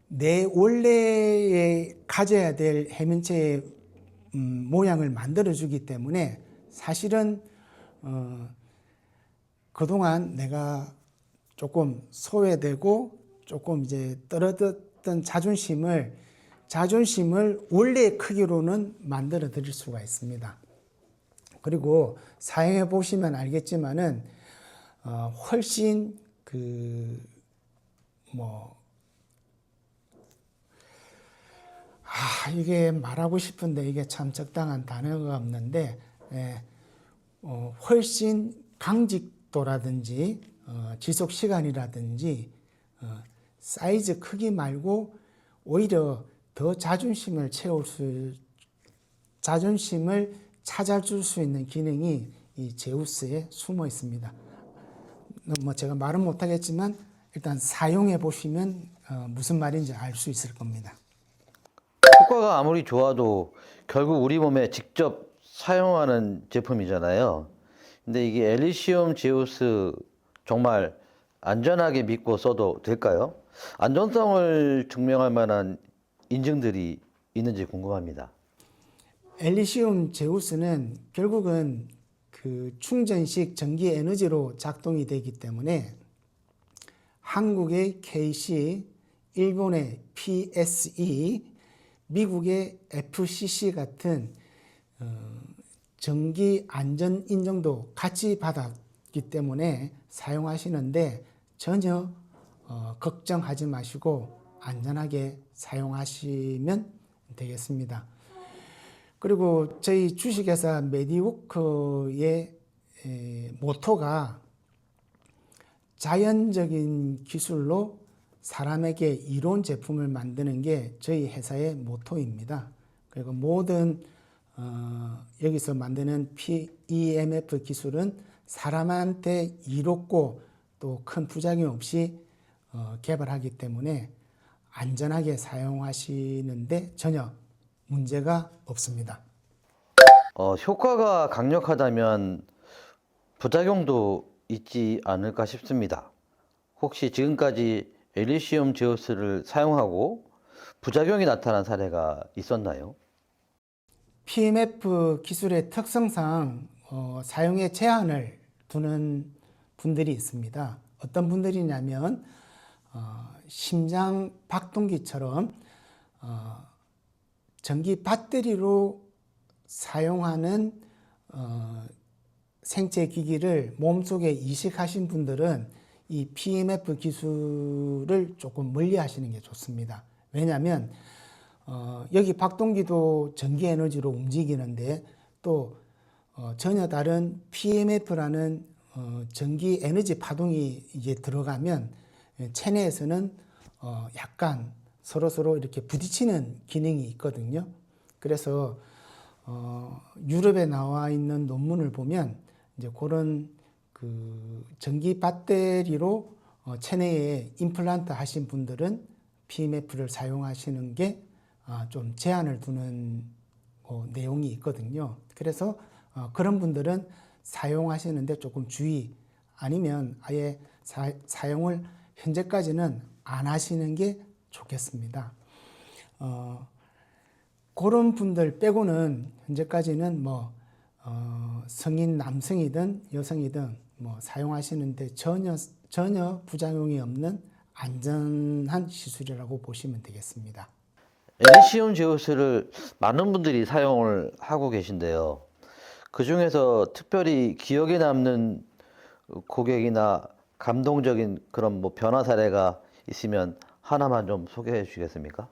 내 원래에 가져야 될 해면체의 모양을 만들어 주기 때문에 사실은 그동안 내가 조금 소외되고 조금 이제 떨어졌던 자존심을 원래의 크기로는 만들어 드릴 수가 있습니다. 그리고 사용해 보시면 알겠지만은 훨씬 뭐 이게 말하고 싶은데 이게 참 적당한 단어가 없는데, 훨씬 강직도라든지 지속 시간이라든지 사이즈 크기 말고 오히려 더 자존심을 찾아줄 수 있는 기능이 이 제우스에 숨어 있습니다. 뭐 제가 말은 못하겠지만 일단 사용해 보시면 무슨 말인지 알 수 있을 겁니다. 효과가 아무리 좋아도 결국 우리 몸에 직접 사용하는 제품이잖아요. 근데 이게 엘리시움 제우스 정말 안전하게 믿고 써도 될까요? 안전성을 증명할 만한 인증들이 있는지 궁금합니다. 엘리시움 제우스는 결국은 그 충전식 전기 에너지로 작동이 되기 때문에 한국의 KC, 일본의 PSE, 미국의 FCC 같은 전기 안전 인증도 같이 받았기 때문에 사용하시는데 전혀 걱정하지 마시고 안전하게 사용하시면 되겠습니다. 그리고 저희 주식회사 메디워크의 모토가 자연적인 기술로 사람에게 이로운 제품을 만드는 게 저희 회사의 모토입니다. 그리고 모든 여기서 만드는 PEMF 기술은 사람한테 이롭고 또 큰 부작용 없이 개발하기 때문에 안전하게 사용하시는데 전혀 문제가 없습니다. 효과가 강력하다면 부작용도 있지 않을까 싶습니다. 혹시 지금까지 엘리시움 제우스를 사용하고 부작용이 나타난 사례가 있었나요? PMF 기술의 특성상 사용에 제한을 두는 분들이 있습니다. 어떤 분들이냐면 심장 박동기처럼 전기 배터리로 사용하는 생체 기기를 몸속에 이식하신 분들은 이 PMF 기술을 조금 멀리 하시는 게 좋습니다. 왜냐하면 여기 박동기도 전기 에너지로 움직이는데 또 전혀 다른 PMF라는 전기 에너지 파동이 이제 들어가면 체내에서는 약간 서로 이렇게 부딪히는 기능이 있거든요. 그래서 유럽에 나와 있는 논문을 보면 이제 그런 그 전기 배터리로 체내에 임플란트 하신 분들은 PMF를 사용하시는 게 좀 제한을 두는 내용이 있거든요. 그래서 그런 분들은 사용하시는데 조금 주의, 아니면 아예 사용을 현재까지는 안 하시는 게 좋겠습니다. 그런 분들 빼고는 현재까지는 성인 남성이든 여성이든 사용하시는데 전혀 부작용이 없는 안전한 시술이라고 보시면 되겠습니다. 엘리시움 제우스를 많은 분들이 사용을 하고 계신데요. 그 중에서 특별히 기억에 남는 고객이나 감동적인 그런 변화 사례가 있으면 하나만 좀 소개해 주시겠습니까?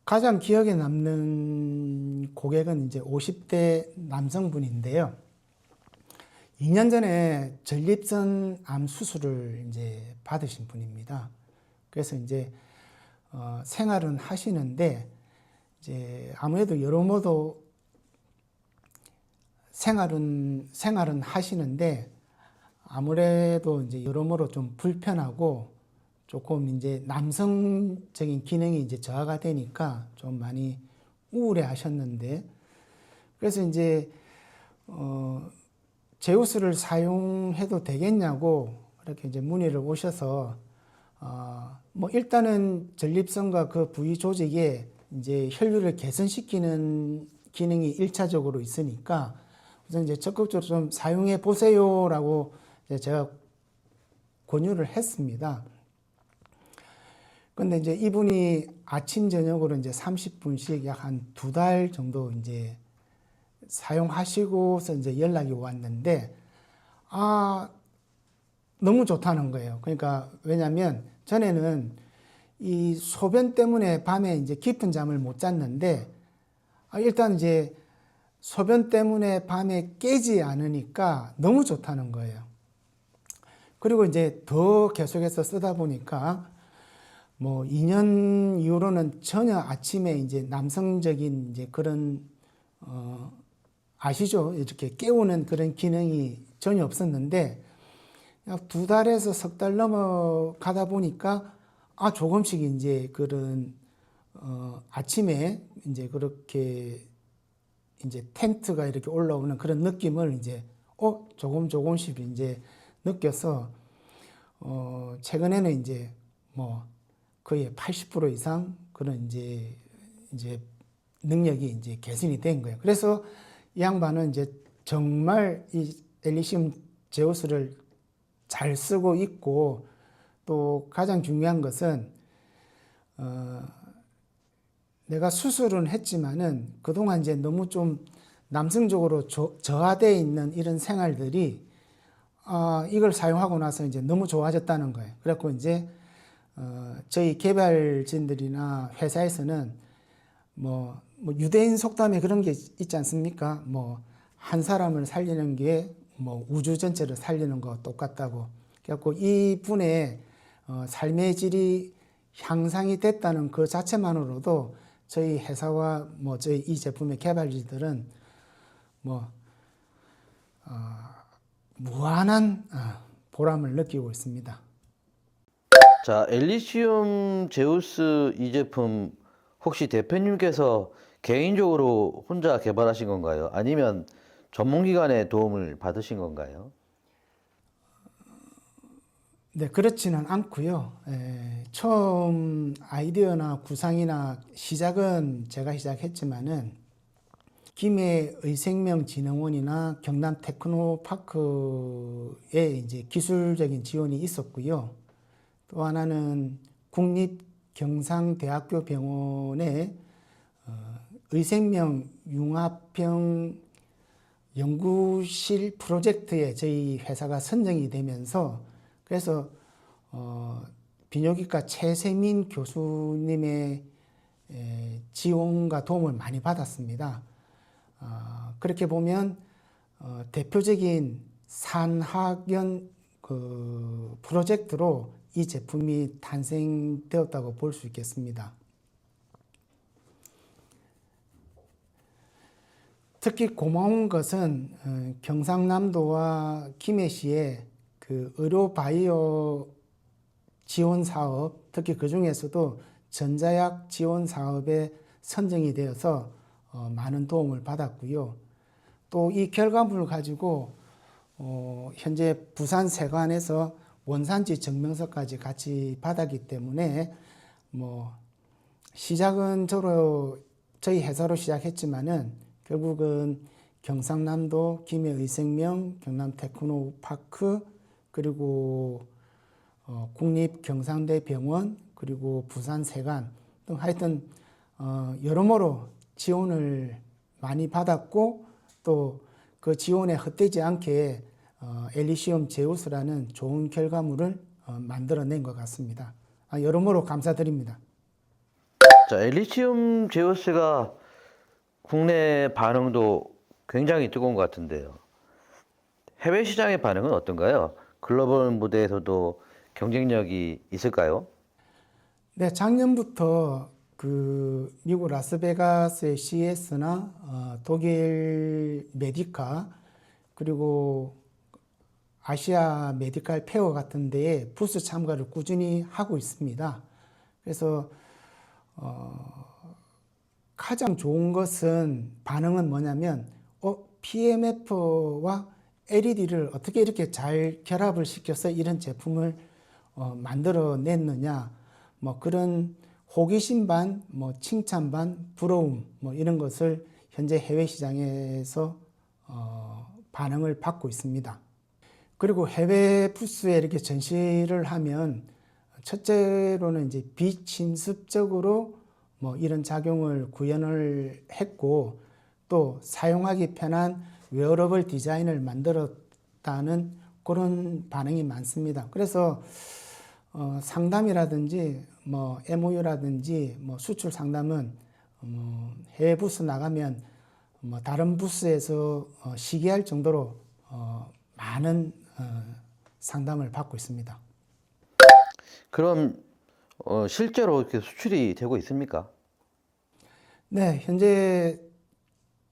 가장 기억에 남는 고객은 이제 50대 남성분인데요. 2년 전에 전립선 암 수술을 이제 받으신 분입니다. 그래서 이제 생활은 하시는데 이제 아무래도 여러모로 생활은 하시는데 아무래도 이제 여러모로 좀 불편하고 조금 이제 남성적인 기능이 이제 저하가 되니까 좀 많이 우울해 하셨는데, 그래서 이제 제우스를 사용해도 되겠냐고 이렇게 이제 문의를 오셔서 일단은 전립선과 그 부위 조직에 이제 혈류를 개선시키는 기능이 1차적으로 있으니까 우선 이제 적극적으로 좀 사용해 보세요라고 제가 권유를 했습니다. 근데 이제 이분이 아침 저녁으로 이제 30분씩 약 한 2달 정도 이제 사용하시고서 이제 연락이 왔는데 아, 너무 좋다는 거예요. 그러니까 왜냐하면 전에는 이 소변 때문에 밤에 이제 깊은 잠을 못 잤는데 일단 이제 소변 때문에 밤에 깨지 않으니까 너무 좋다는 거예요. 그리고 이제 더 계속해서 쓰다 보니까 뭐 2년 이후로는 전혀 아침에 이제 남성적인 이제 그런 아시죠? 이렇게 깨우는 그런 기능이 전혀 없었는데 약 2달에서 3달 넘어가다 보니까 조금씩 이제 그런 아침에 이제 그렇게 이제 텐트가 이렇게 올라오는 그런 느낌을 이제 조금씩 이제 느껴서 최근에는 이제 뭐 거의 80% 이상 그런 이제 능력이 이제 개선이 된 거예요. 그래서 이 양반은 이제 정말 이 엘리시움 제우스를 잘 쓰고 있고 또 가장 중요한 것은 내가 수술은 했지만은 그동안 이제 너무 좀 남성적으로 저하되어 있는 이런 생활들이 이걸 사용하고 나서 이제 너무 좋아졌다는 거예요. 그래갖고 이제 저희 개발진들이나 회사에서는 뭐 유대인 속담에 그런 게 있지 않습니까? 뭐 한 사람을 살리는 게 뭐 우주 전체를 살리는 거 똑같다고. 그래갖고 이 분의 삶의 질이 향상이 됐다는 그 자체만으로도 저희 회사와 뭐 저희 이 제품의 개발진들은 뭐 무한한 보람을 느끼고 있습니다. 자, 엘리시움 제우스 이 제품 혹시 대표님께서 개인적으로 혼자 개발하신 건가요? 아니면 전문기관의 도움을 받으신 건가요? 네, 그렇지는 않고요. 처음 아이디어나 구상이나 시작은 제가 시작했지만은 김해의생명진흥원이나 경남 테크노파크에 이제 기술적인 지원이 있었고요. 또 하나는 국립경상대학교 병원의 의생명 융합병 연구실 프로젝트에 저희 회사가 선정이 되면서 그래서 비뇨기과 최세민 교수님의 지원과 도움을 많이 받았습니다. 그렇게 보면 대표적인 산학연 그 프로젝트로 이 제품이 탄생되었다고 볼 수 있겠습니다. 특히 고마운 것은 경상남도와 김해시의 그 의료 바이오 지원 사업, 특히 그 중에서도 전자약 지원 사업에 선정이 되어서 많은 도움을 받았고요. 또 이 결과물을 가지고 현재 부산 세관에서 원산지 증명서까지 같이 받았기 때문에 뭐 시작은 저희 회사로 시작했지만은 결국은 경상남도 김해의생명, 경남 테크노파크 그리고 국립경상대병원 그리고 부산 세관 등 하여튼 여러모로 지원을 많이 받았고 또 그 지원에 헛되지 않게 엘리시움 제우스라는 좋은 결과물을 만들어낸 것 같습니다. 여러모로 감사드립니다. 자, 엘리시움 제우스가 국내 반응도 굉장히 뜨거운 것 같은데요. 해외 시장의 반응은 어떤가요? 글로벌 무대에서도 경쟁력이 있을까요? 네, 작년부터 그 미국 라스베가스의 CES나 독일 메디카 그리고 아시아 메디칼 페어 같은 데에 부스 참가를 꾸준히 하고 있습니다. 그래서 가장 좋은 것은 반응은 뭐냐면 PMF와 LED를 어떻게 이렇게 잘 결합을 시켜서 이런 제품을 만들어냈느냐 뭐 그런 호기심 반, 뭐 칭찬 반, 부러움 뭐 이런 것을 현재 해외 시장에서 반응을 받고 있습니다. 그리고 해외 부스에 이렇게 전시를 하면 첫째로는 이제 비침습적으로 뭐 이런 작용을 구현을 했고 또 사용하기 편한 웨어러블 디자인을 만들었다 좋다는 그런 반응이 많습니다. 그래서 상담이라든지 뭐 MOU라든지 뭐 수출 상담은 해외 부스 나가면 뭐 다른 부스에서 시기할 정도로 많은 상담을 받고 있습니다. 그럼 실제로 이렇게 수출이 되고 있습니까? 네, 현재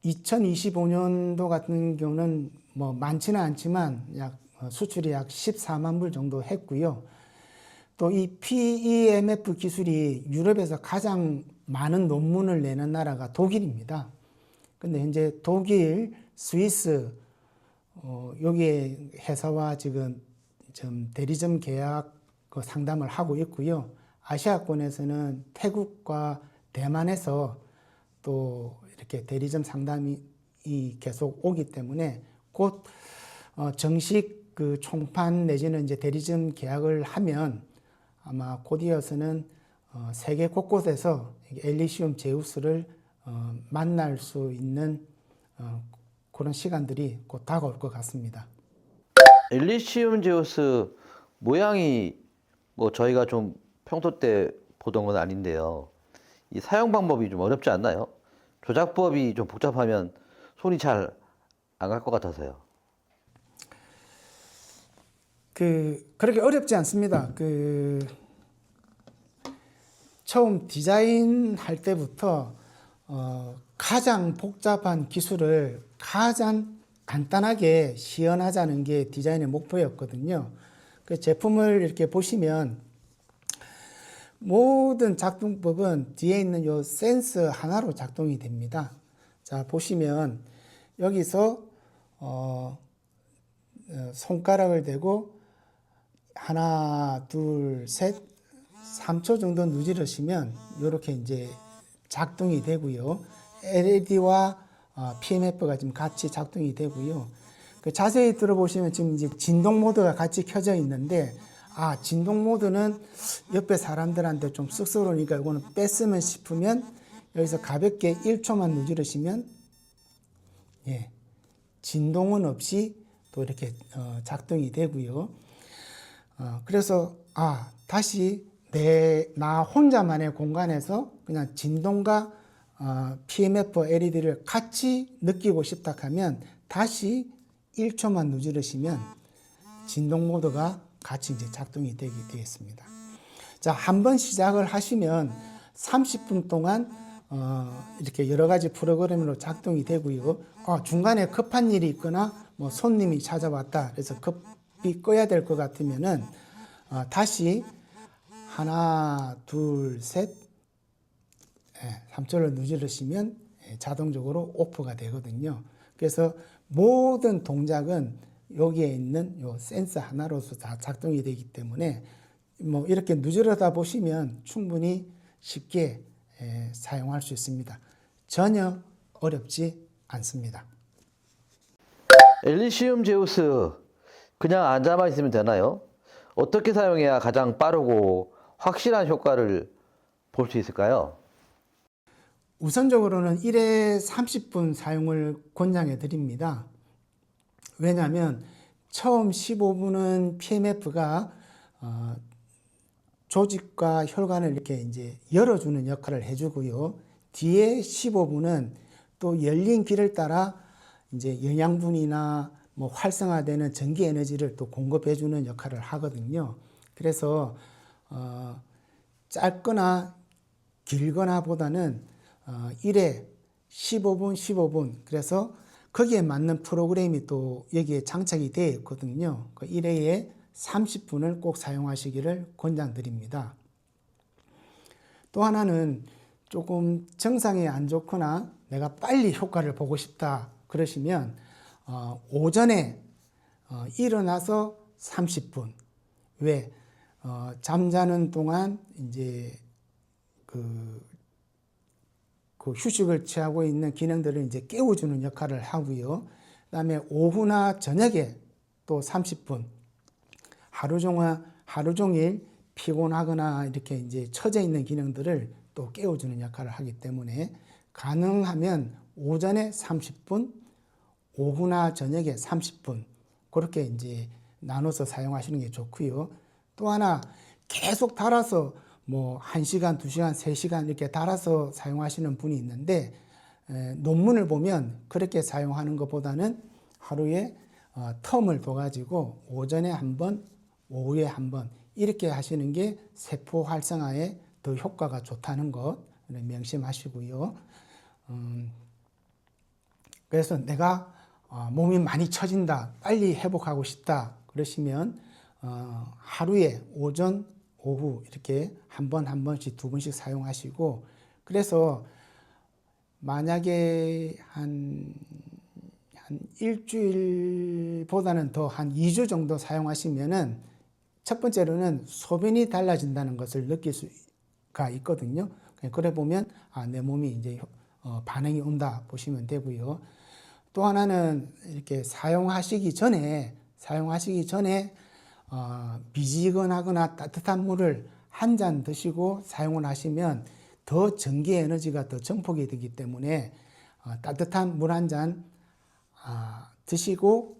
2025년도 같은 경우는 뭐 많지는 않지만 수출이 약 14만 불 정도 했고요. 또 이 PEMF 기술이 유럽에서 가장 많은 논문을 내는 나라가 독일입니다. 근데 현재 독일, 스위스 여기에 회사와 지금 좀 대리점 계약 상담을 하고 있고요. 아시아권에서는 태국과 대만에서 또 이렇게 대리점 상담이 계속 오기 때문에 곧 정식 그 총판 내지는 이제 대리점 계약을 하면 아마 곧 이어서는 세계 곳곳에서 엘리시움 제우스를 만날 수 있는 그런 시간들이 곧 다가올 것 같습니다. 엘리시움 제우스 모양이 뭐 저희가 좀 평소 때 보던 건 아닌데요. 이 사용 방법이 좀 어렵지 않나요? 조작법이 좀 복잡하면 손이 잘 안 갈 것 같아서요. 그렇게 어렵지 않습니다. 처음 디자인할 때부터 가장 복잡한 기술을 가장 간단하게 시연하자는 게 디자인의 목표였거든요. 그 제품을 이렇게 보시면 모든 작동법은 뒤에 있는 요 센서 하나로 작동이 됩니다. 자, 보시면 여기서 손가락을 대고 하나, 둘, 셋, 3초 정도 누지르시면 이렇게 이제 작동이 되고요. LED와 PMF가 지금 같이 작동이 되고요. 자세히 들어보시면 지금 이제 진동 모드가 같이 켜져 있는데, 진동 모드는 옆에 사람들한테 좀 쑥스러우니까 이거는 뺐으면 싶으면 여기서 가볍게 1초만 누지르시면 진동은 없이 또 이렇게 작동이 되고요. 그래서 다시 나 혼자만의 공간에서 그냥 진동과 PMF LED를 같이 느끼고 싶다 하면 다시 1초만 누지르시면 진동 모드가 같이 이제 작동이 되게 되겠습니다. 자, 한번 시작을 하시면 30분 동안 이렇게 여러 가지 프로그램으로 작동이 되고요. 중간에 급한 일이 있거나 뭐 손님이 찾아왔다. 그래서 급히 꺼야 될 것 같으면은 다시 하나, 둘, 셋, 3초를 누르시면 자동적으로 오프가 되거든요. 그래서 모든 동작은 여기에 있는 요 센서 하나로서 다 작동이 되기 때문에 뭐 이렇게 누르다 보시면 충분히 쉽게 사용할 수 있습니다. 전혀 어렵지 않습니다. 엘리시움 제우스 그냥 앉아만 있으면 되나요? 어떻게 사용해야 가장 빠르고 확실한 효과를 볼 수 있을까요? 우선적으로는 1회 30분 사용을 권장해 드립니다. 왜냐하면 처음 15분은 PMF가 조직과 혈관을 이렇게 이제 열어주는 역할을 해주고요. 뒤에 15분은 또 열린 길을 따라 이제 영양분이나 뭐 활성화되는 전기 에너지를 또 공급해주는 역할을 하거든요. 그래서 짧거나 길거나 보다는 1회 15분, 15분. 그래서 거기에 맞는 프로그램이 또 여기에 장착이 되어 있거든요. 그 1회에 30분을 꼭 사용하시기를 권장드립니다. 또 하나는 조금 정상이 안 좋거나 내가 빨리 효과를 보고 싶다 그러시면 오전에 일어나서 30분. 왜? 잠자는 동안 이제 그 휴식을 취하고 있는 기능들을 이제 깨워주는 역할을 하고요. 그다음에 오후나 저녁에 또 30분. 하루 종일 피곤하거나 이렇게 이제 처져 있는 기능들을 또 깨워주는 역할을 하기 때문에 가능하면 오전에 30분, 오후나 저녁에 30분 그렇게 이제 나눠서 사용하시는 게 좋고요. 또 하나 계속 달아서 뭐 1시간, 2시간, 3시간 이렇게 달아서 사용하시는 분이 있는데 논문을 보면 그렇게 사용하는 것보다는 하루에 텀을 둬가지고 오전에 한 번, 오후에 한 번 이렇게 하시는 게 세포 활성화에 더 효과가 좋다는 것 명심하시고요. 그래서 내가 몸이 많이 처진다, 빨리 회복하고 싶다 그러시면 하루에 오전, 오후 이렇게 한 번, 한 번씩, 두 번씩 사용하시고, 그래서 만약에 한 일주일보다는 더 한 2주 정도 사용하시면은 첫 번째로는 소변이 달라진다는 것을 느낄 수가 있거든요. 그래 보면 내 몸이 이제 반응이 온다 보시면 되고요. 또 하나는 이렇게 사용하시기 전에 미지근하거나 따뜻한 물을 한 잔 드시고 사용을 하시면 더 전기 에너지가 더 증폭이 되기 때문에 따뜻한 물 한 잔 드시고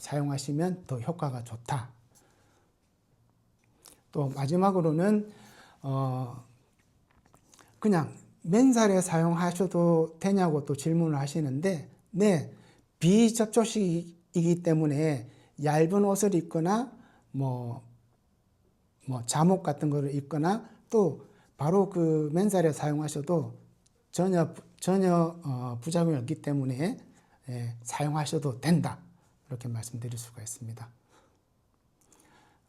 사용하시면 더 효과가 좋다. 또 마지막으로는 그냥 맨살에 사용하셔도 되냐고 또 질문을 하시는데, 네, 비접촉식이기 때문에 얇은 옷을 입거나 뭐 잠옷 같은 거를 입거나 또 바로 그 맨살에 사용하셔도 전혀 부작용이 없기 때문에 사용하셔도 된다, 이렇게 말씀드릴 수가 있습니다.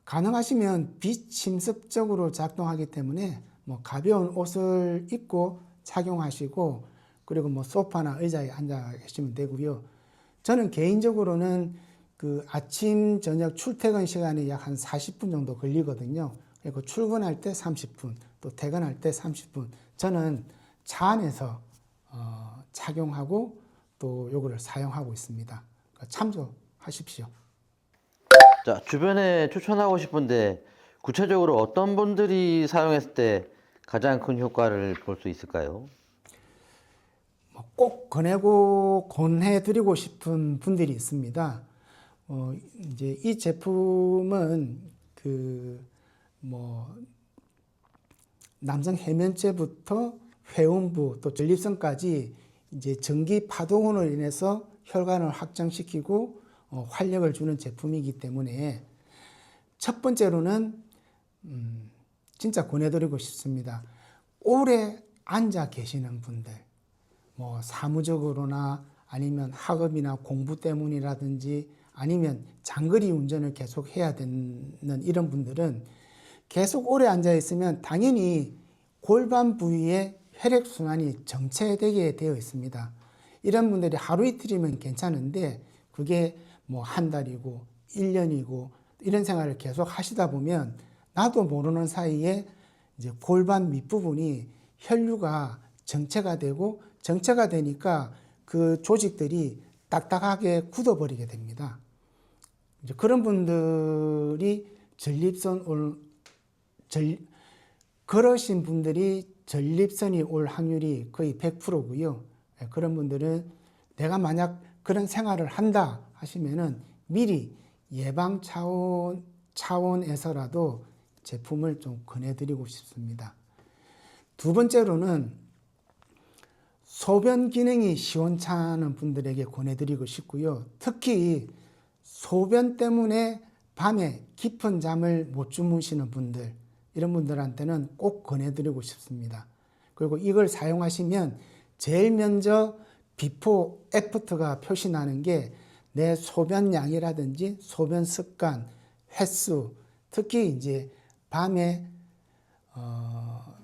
가능하시면 비침습적으로 작동하기 때문에 뭐 가벼운 옷을 입고 착용하시고, 그리고 뭐 소파나 의자에 앉아 계시면 되고요. 저는 개인적으로는 그 아침 저녁 출퇴근 시간이 약 한 40분 정도 걸리거든요. 그리고 출근할 때 30분, 또 퇴근할 때 30분, 저는 차 안에서 착용하고 또 요거를 사용하고 있습니다. 참조하십시오. 자, 주변에 추천하고 싶은데 구체적으로 어떤 분들이 사용했을 때 가장 큰 효과를 볼 수 있을까요? 꼭 권해드리고 싶은 분들이 있습니다. 이제 이 제품은 남성 해면체부터 회음부 또 전립선까지 이제 전기 파동으로 인해서 혈관을 확장시키고 활력을 주는 제품이기 때문에 첫 번째로는 진짜 권해드리고 싶습니다. 오래 앉아 계시는 분들, 뭐 사무적으로나 아니면 학업이나 공부 때문이라든지 아니면 장거리 운전을 계속 해야 되는 이런 분들은 계속 오래 앉아 있으면 당연히 골반 부위에 혈액순환이 정체되게 되어 있습니다. 이런 분들이 하루 이틀이면 괜찮은데 그게 뭐 한 달이고 1년이고 이런 생활을 계속 하시다 보면 나도 모르는 사이에 이제 골반 밑부분이 혈류가 정체가 되고, 정체가 되니까 그 조직들이 딱딱하게 굳어버리게 됩니다. 이제 그런 분들이 그러신 분들이 전립선이 올 확률이 거의 100%고요. 그런 분들은 내가 만약 그런 생활을 한다 하시면은 미리 예방 차원에서라도 제품을 좀 권해드리고 싶습니다. 두 번째로는 소변 기능이 시원찮은 분들에게 권해드리고 싶고요. 특히 소변 때문에 밤에 깊은 잠을 못 주무시는 분들, 이런 분들한테는 꼭 권해드리고 싶습니다. 그리고 이걸 사용하시면 제일 먼저 비포 애프터가 표시나는 게 내 소변량이라든지 소변 습관, 횟수, 특히 이제 밤에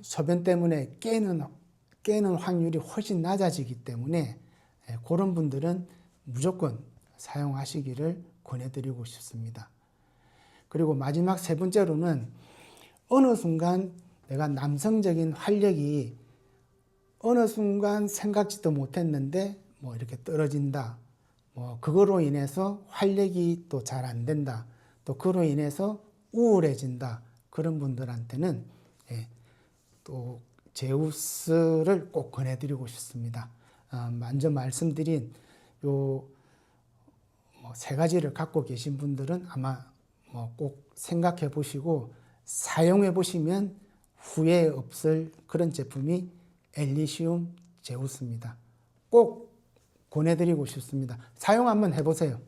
소변 때문에 깨는 확률이 훨씬 낮아지기 때문에 그런 분들은 무조건 사용하시기를 권해드리고 싶습니다. 그리고 마지막 세 번째로는 어느 순간 내가 남성적인 활력이 어느 순간 생각지도 못했는데 뭐 이렇게 떨어진다. 뭐 그거로 인해서 활력이 또 잘 안 된다. 또 그로 인해서 우울해진다. 그런 분들한테는 또 제우스를 꼭 권해드리고 싶습니다. 먼저 말씀드린 요 세 가지를 갖고 계신 분들은 아마 꼭 생각해 보시고 사용해 보시면 후회 없을 그런 제품이 엘리시움 제우스입니다. 꼭 권해드리고 싶습니다. 사용 한번 해보세요.